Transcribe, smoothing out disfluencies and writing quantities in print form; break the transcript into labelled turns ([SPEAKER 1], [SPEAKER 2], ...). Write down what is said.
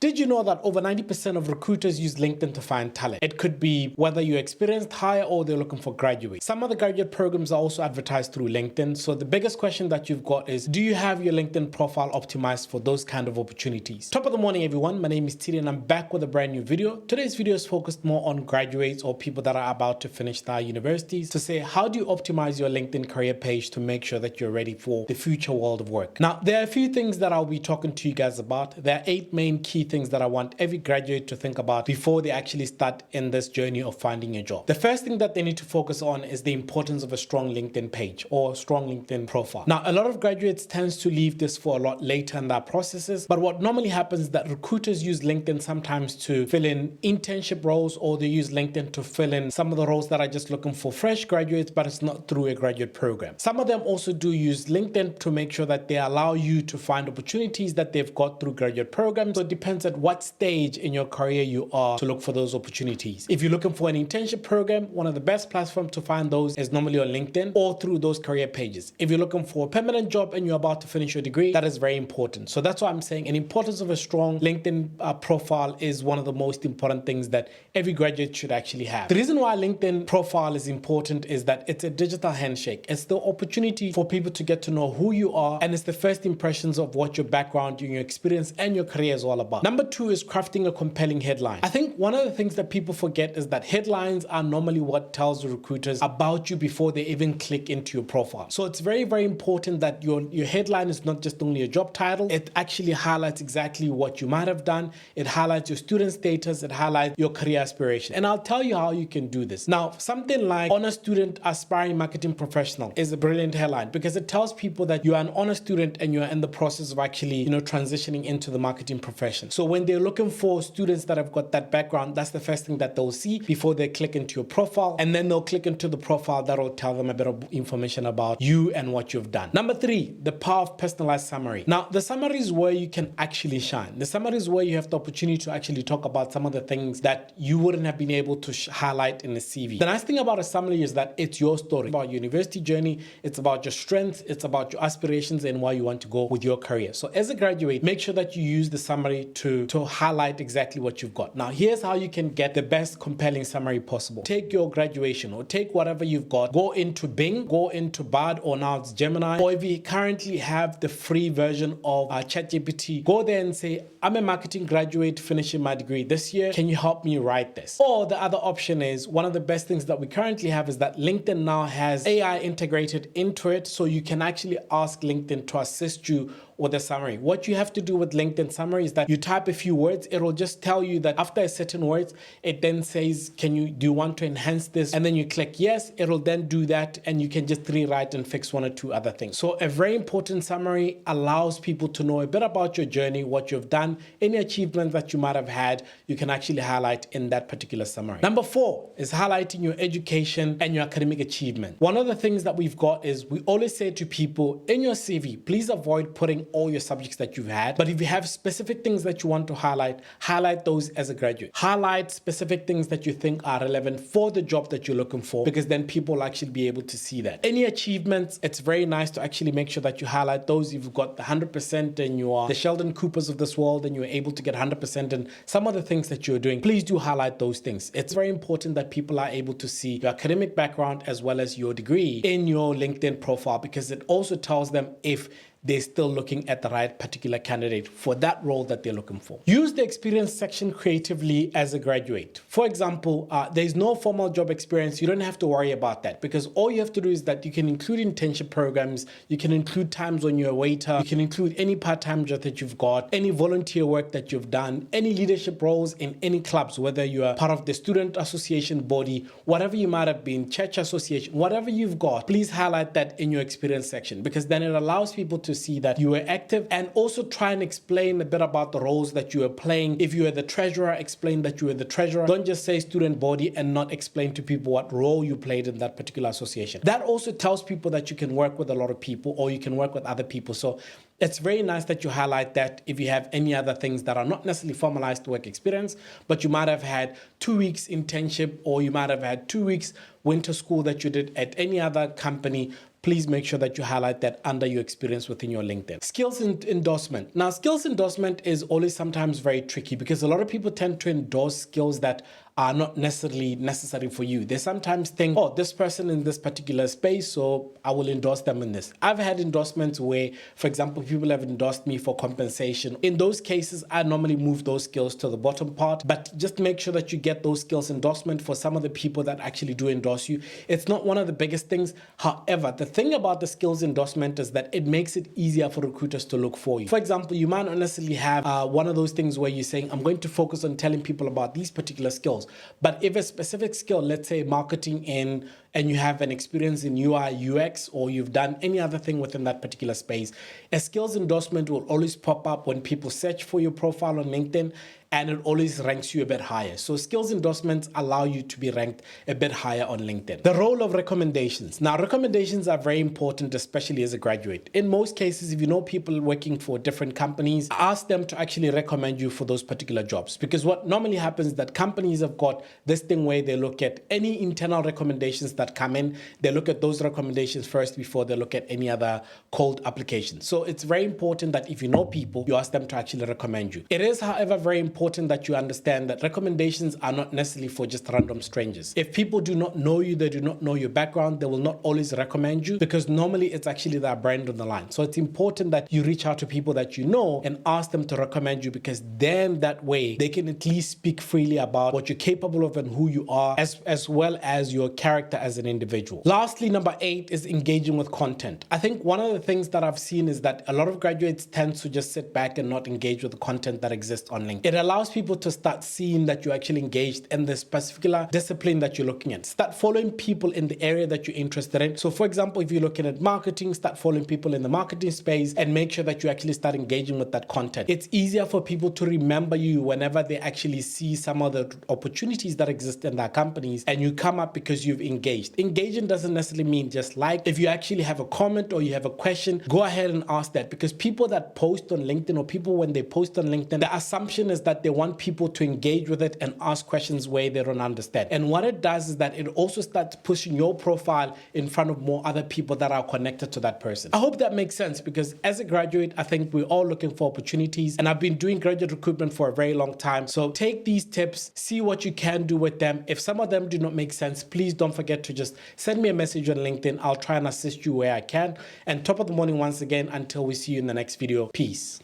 [SPEAKER 1] Did you know that over 90% of recruiters use LinkedIn to find talent? It could be whether you're experienced hire or they're looking for graduates. Some of the graduate programs are also advertised through LinkedIn. So the biggest question that you've got is, do you have your LinkedIn profile optimized for those kind of opportunities? Top of the morning, everyone. My name is Tshidi and I'm back with a brand new video. Today's video is focused more on graduates or people that are about to finish their universities to say, how do you optimize your LinkedIn career page to make sure that you're ready for the future world of work? Now, there are a few things that I'll be talking to you guys about. There are 8 main key things that I want every graduate to think about before they actually start in this journey of finding a job. The first thing that they need to focus on is the importance of a strong LinkedIn page or strong LinkedIn profile. Now, a lot of graduates tend to leave this for a lot later in their processes, but what normally happens is that recruiters use LinkedIn sometimes to fill in internship roles, or they use LinkedIn to fill in some of the roles that are just looking for fresh graduates, but it's not through a graduate program. Some of them also do use LinkedIn to make sure that they allow you to find opportunities that they've got through graduate programs. So it depends at what stage in your career you are to look for those opportunities. If you're looking for an internship program, one of the best platforms to find those is normally on LinkedIn or through those career pages. If you're looking for a permanent job and you're about to finish your degree, that is very important. So that's why I'm saying an importance of a strong LinkedIn profile is one of the most important things that every graduate should actually have. The reason why LinkedIn profile is important is that it's a digital handshake. It's the opportunity for people to get to know who you are, and it's the first impressions of what your background, your experience, and your career is all about. Number 2 is crafting a compelling headline. I think one of the things that people forget is that headlines are normally what tells the recruiters about you before they even click into your profile. So it's very, very important that your headline is not just only a job title. It actually highlights exactly what you might have done. It highlights your student status. It highlights your career aspiration. And I'll tell you how you can do this. Now, something like honor student aspiring marketing professional is a brilliant headline because it tells people that you are an honor student and you're in the process of actually, transitioning into the marketing profession. So when they're looking for students that have got that background, that's the first thing that they'll see before they click into your profile, and then they'll click into the profile that will tell them a bit of information about you and what you've done. Number 3, the power of personalized summary. Now, the summary is where you can actually shine. The summary is where you have the opportunity to actually talk about some of the things that you wouldn't have been able to highlight in a CV. The nice thing about a summary is that it's your story, it's about your university journey, it's about your strengths, it's about your aspirations and where you want to go with your career. So as a graduate, make sure that you use the summary to highlight exactly what you've got. Now, here's how you can get the best compelling summary possible. Take your graduation or take whatever you've got, go into Bing, go into Bard, or now it's Gemini, or if you currently have the free version of ChatGPT, go there and say, I'm a marketing graduate finishing my degree this year. Can you help me write this? Or the other option is, one of the best things that we currently have is that LinkedIn now has AI integrated into it, so you can actually ask LinkedIn to assist you with a summary. What you have to do with LinkedIn summary is that you type a few words, it will just tell you that after a certain words, it then says, do you want to enhance this? And then you click yes, it'll then do that, and you can just rewrite and fix 1 or 2 other things. So a very important summary allows people to know a bit about your journey, what you've done, any achievements that you might have had, you can actually highlight in that particular summary. Number 4 is highlighting your education and your academic achievement. One of the things that we've got is we always say to people, in your CV, please avoid putting all your subjects that you've had. But if you have specific things that you want to highlight those as a graduate. Highlight specific things that you think are relevant for the job that you're looking for, because then people will actually be able to see that. Any achievements, it's very nice to actually make sure that you highlight those. If you've got the 100% and you are the Sheldon Coopers of this world and you're able to get 100% and some of the things that you're doing, please do highlight those things. It's very important that people are able to see your academic background as well as your degree in your LinkedIn profile, because it also tells them if they're still looking at the right particular candidate for that role that they're looking for. Use the experience section creatively as a graduate. For example, there's no formal job experience. You don't have to worry about that, because all you have to do is that you can include internship programs, you can include times when you're a waiter, you can include any part-time job that you've got, any volunteer work that you've done, any leadership roles in any clubs, whether you are part of the student association body, whatever you might have been, church association, whatever you've got, please highlight that in your experience section, because then it allows people to see that you were active, and also try and explain a bit about the roles that you were playing. If you were the treasurer, explain that you were the treasurer. Don't just say student body and not explain to people what role you played in that particular association. That also tells people that you can work with a lot of people, or you can work with other people. So it's very nice that you highlight that. If you have any other things that are not necessarily formalized work experience, but you might have had 2 weeks internship, or you might have had 2 weeks winter school that you did at any other company, please make sure that you highlight that under your experience within your LinkedIn. Skills endorsement. Now, skills endorsement is always sometimes very tricky because a lot of people tend to endorse skills that are not necessarily necessary for you. They sometimes think, oh, this person in this particular space, so I will endorse them in this. I've had endorsements where, for example, people have endorsed me for compensation. In those cases, I normally move those skills to the bottom part, but just make sure that you get those skills endorsement for some of the people that actually do endorse you. It's not one of the biggest things. However, the thing about the skills endorsement is that it makes it easier for recruiters to look for you. For example, you might not necessarily have one of those things where you're saying, I'm going to focus on telling people about these particular skills. But if a specific skill, let's say marketing and you have an experience in UI, UX, or you've done any other thing within that particular space, a skills endorsement will always pop up when people search for your profile on LinkedIn, and it always ranks you a bit higher. So skills endorsements allow you to be ranked a bit higher on LinkedIn. The role of recommendations. Now, recommendations are very important, especially as a graduate. In most cases, if you know people working for different companies, ask them to actually recommend you for those particular jobs. Because what normally happens is that companies have got this thing where they look at any internal recommendations that come in, they look at those recommendations first before they look at any other cold applications. So it's very important that if you know people, you ask them to actually recommend you. It is, however, very important that you understand that recommendations are not necessarily for just random strangers. If people do not know you, they do not know your background, they will not always recommend you because normally it's actually their brand on the line. So it's important that you reach out to people that you know and ask them to recommend you, because then that way they can at least speak freely about what you're capable of and who you are, as well as your character as an individual. Lastly, number 8 is engaging with content. I think one of the things that I've seen is that a lot of graduates tend to just sit back and not engage with the content that exists on LinkedIn. It allows people to start seeing that you're actually engaged in this particular discipline that you're looking at. Start following people in the area that you're interested in. So for example, if you're looking at marketing, start following people in the marketing space and make sure that you actually start engaging with that content. It's easier for people to remember you whenever they actually see some of the opportunities that exist in their companies and you come up because you've engaged. Engaging doesn't necessarily mean just like. If you actually have a comment or you have a question, go ahead and ask that, because people that post on LinkedIn, or people when they post on LinkedIn, the assumption is that they want people to engage with it and ask questions where they don't understand. And what it does is that it also starts pushing your profile in front of more other people that are connected to that person. I hope that makes sense, because as a graduate, I think we're all looking for opportunities, and I've been doing graduate recruitment for a very long time. So take these tips, see what you can do with them. If some of them do not make sense, please don't forget to just send me a message on LinkedIn. I'll try and assist you where I can. And top of the morning once again, until we see you in the next video. Peace.